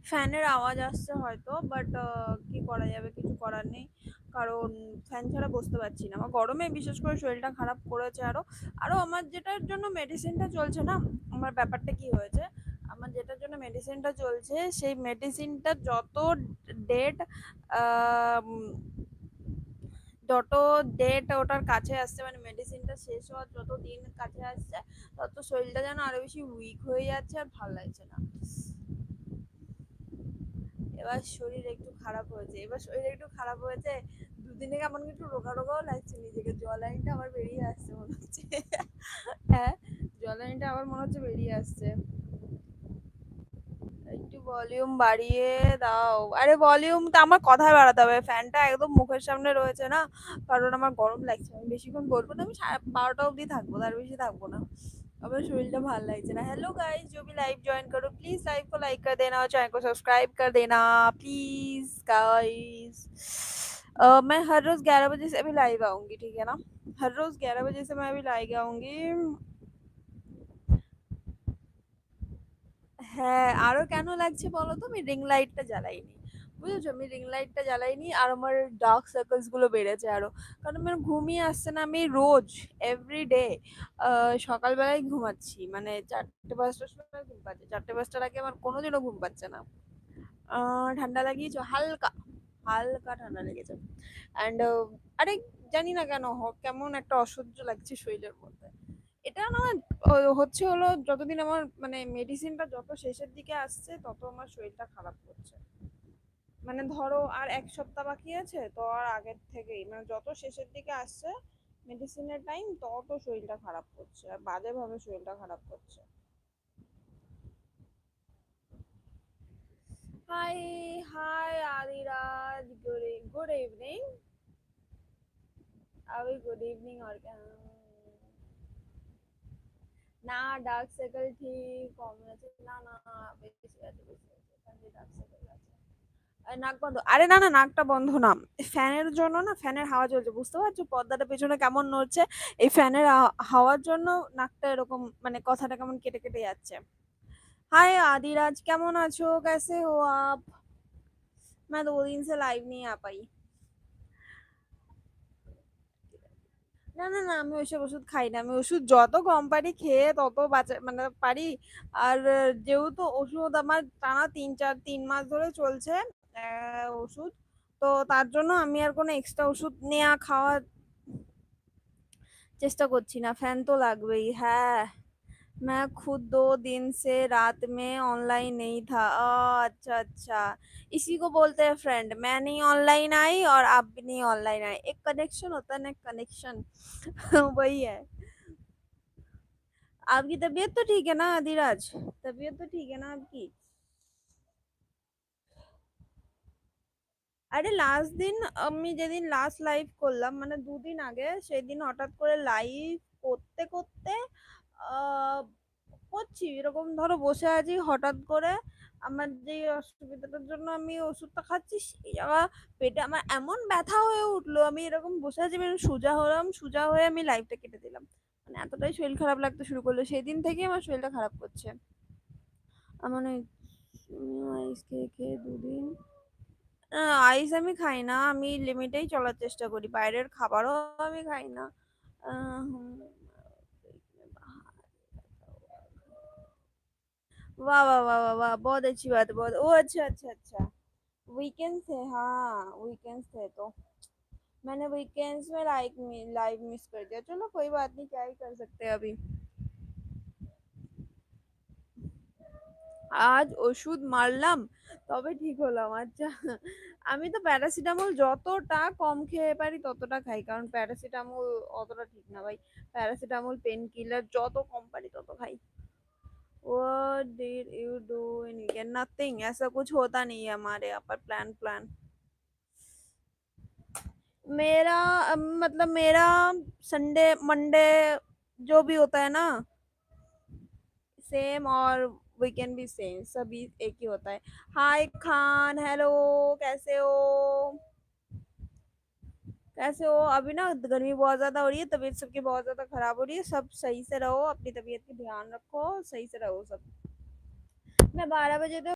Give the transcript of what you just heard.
ফ্যানের আওয়াজ আসছে হয়তো, বাট কি করা যাবে, কিছু করার নেই। কারণ ফ্যান ছাড়া বসতে পারছি না, আমার গরমে বিশেষ করে শরীরটা খারাপ করেছে। আরো আরো আমার যেটার জন্য মেডিসিনটা চলছে না, আমার ব্যাপারটা কি হয়েছে, আমার যেটার জন্য মেডিসিনটা চলছে সেই মেডিসিনটা যত ডেট যত ডেট ওটার কাছে আসছে, মানে মেডিসিনটা শেষ হওয়ার যত দিন কাছে আসছে, তত শরীরটা যেন আরো বেশি উইক হয়ে যাচ্ছে, আর ভালো লাগছে না। এবার শরীর একটু খারাপ হয়েছে, দুদিনে কেমন একটু রোগা রোগাও লাগছে নিজেকে, জলাইনটা আবার বেরিয়ে আসছে মনে হচ্ছে। হ্যাঁ, জলাইনটা আবার মনে হচ্ছে বেরিয়ে আসছে। একটু ভলিউম বাড়িয়ে দাও। আরে ভলিউম তো আমার কথায় বাড়াতে হবে, ফ্যানটা একদম মুখের সামনে রয়েছে না, কারণ আমার গরম লাগছে। আমি বেশিক্ষণ বলবো না, আমি 12টা অবধি থাকবো, তার বেশি থাকবो ना। আমার শরীরটা ভাল লাগছে না। हेलो गाइस, जो भी लाइव ज्वाइन करो प्लीज लाइव को लाइक कर देना और चैनल को सब्सक्राइब कर देना प्लीज गाइस। मैं हर रोज 11 बजे से अभी लाइव आऊंगी, ठीक है ना? हर रोज 11 बजे से मैं अभी लाइव आऊंगी। হ্যাঁ, আরো কেন লাগছে বলো তো, আমি রিং লাইটটা জ্বালাইনি, বুঝেছো? আমি রিং লাইটটা জ্বালাইনি, আর আমার ডার্ক সার্কেলস গুলো বেড়েছে আরো। কারণ আমার ঘুমিয়ে আসছে না, আমি রোজ এভরিডে সকালবেলায় ঘুমাচ্ছি, মানে 4টে 5টার সময় ঘুম পাচ্ছে, 4টে 5টার আগে আমার কোনোদিনও ঘুম পাচ্ছে না। ঠান্ডা লাগিয়েছো হালকা, হালকা ঠান্ডা লেগেছে। অ্যান্ড আরে জানি না কেন কেমন একটা অসহ্য লাগছে শরীরের মধ্যে। এটা না হচ্ছে হলো, যতদিন আমার মানে মেডিসিনটা যত শেষের দিকে আসছে তত আমার শরীরটা খারাপ করছে। মানে ধরো আর 1 সপ্তাহ বাকি আছে, তো আর আগের থেকেই মানে যত শেষের দিকে আসছে মেডিসিনের টাইম, তত শরীরটা খারাপ করছে, আর বাজে ভাবে শরীরটা খারাপ করছে। Hi, hi Adiraj, good evening. अभी गुड इवनिंग और क्या। না, ডার্ক সার্কেল ঠিক কম আছে, না না, বেশি আছে, বেশি আছে, ডার্ক সার্কেল আছে। নাক বন্ধ, আরে না না, নাকটা বন্ধ না, ফ্যানের জন্য না, ফ্যানের হাওয়া চলছে, বুঝতে পারছো পর্দাটা পেছনে কেমন নড়ছে? এই ফ্যানের হাওয়ার জন্য নাকটা এরকম, মানে কথাটা কেমন কেটে কেটে যাচ্ছে। हाय आदिराज, কেমন আছো? कैसे हो आप? मैं 2 दिन से लाइव नहीं आ पाई। না না না, আমি ওইসব ওষুধ খাই না, আমি ওষুধ যত কম পারি খেয়ে তত বাঁচা মানে পারি। আর যেহেতু ওষুধ আমার টানা 3 মাস ধরে চলছে, ওষুধ, তো তার জন্য আমি আর কোনো এক্সট্রা ওষুধ নেওয়া খাওয়ার চেষ্টা করছি না। ফ্যান তো লাগবেই, হ্যাঁ। मैं खुद 2 दिन से रात में ऑनलाइन नहीं था। अच्छा अच्छा, इसी को बोलते हैं फ्रेंड। मैं नहीं ऑनलाइन आई और आप भी नहीं ऑनलाइन आए, एक कनेक्शन होता है ना, कनेक्शन। वही है। आपकी तबीयत तो ठीक है ना आदिराज? तबीयत तो ठीक है ना आपकी? আরে লাস্ট দিন, আমি যেদিন লাস্ট লাইভ করলাম মানে 2 দিন আগে, সেদিন হঠাৎ করে লাইভ করতে করতে আহ, করছি এরকম, ধরো বসে আছি, হঠাৎ করে আমার যে অসুবিধাটার জন্য আমি ওষুধটা খাচ্ছি, সেই জায়গা পেটে আমার এমন ব্যথা হয়ে উঠলো, আমি এরকম বসে আছি, মানে সোজা হলাম, সোজা হয়ে আমি লাইভটা কেটে দিলাম। মানে এতটাই শরীর খারাপ লাগতে শুরু করলো, সেই দিন থেকে আমার শরীরটা খারাপ করছে। মানে আইস খেয়ে খেয়ে 2 দিন। আইস আমি খাই না, আমি লিমিটেই চলার চেষ্টা করি, বাইরের খাবারও আমি খাই না। হুম, वाह वाह वाह वाह वाह, बहुत अच्छी बात है, बहुत। ओ अच्छा अच्छा अच्छा, वीकेंड थे, हाँ वीकेंड्स थे, तो मैंने वीकेंड्स में लाइव मिस कर दिया। चलो कोई बात नहीं, क्या ही कर सकते हैं अभी। আজ ওষুধ মারলাম, তবে ঠিক হলাম। আচ্ছা, আমি তো প্যারাসিটামল যতটা কম খেয়ে পারি ততটা খাই, কারণ প্যারাসিটামল অতটা ঠিক না ভাই। প্যারাসিটামল পেন কিলার যত কম পারি তত খাই। What did you do in weekend? Nothing, ऐसा कुछ होता नहीं है हमारे यहाँ पर, प्लान प्लान। मेरा मतलब मेरा संडे मंडे जो भी होता है ना, सेम, और वीकेंड भी सेम, सभी एक ही होता है। हाय खान, हेलो, कैसे हो? कैसे हो? अभी ना गर्मी बहुत ज्यादा हो रही है, तबीयत सबकी बहुत ज्यादा खराब हो रही है, सब सही से रहो, अपनी तबीयत की ध्यान रखो, सही से रहो सब। मैं 12 बजे तक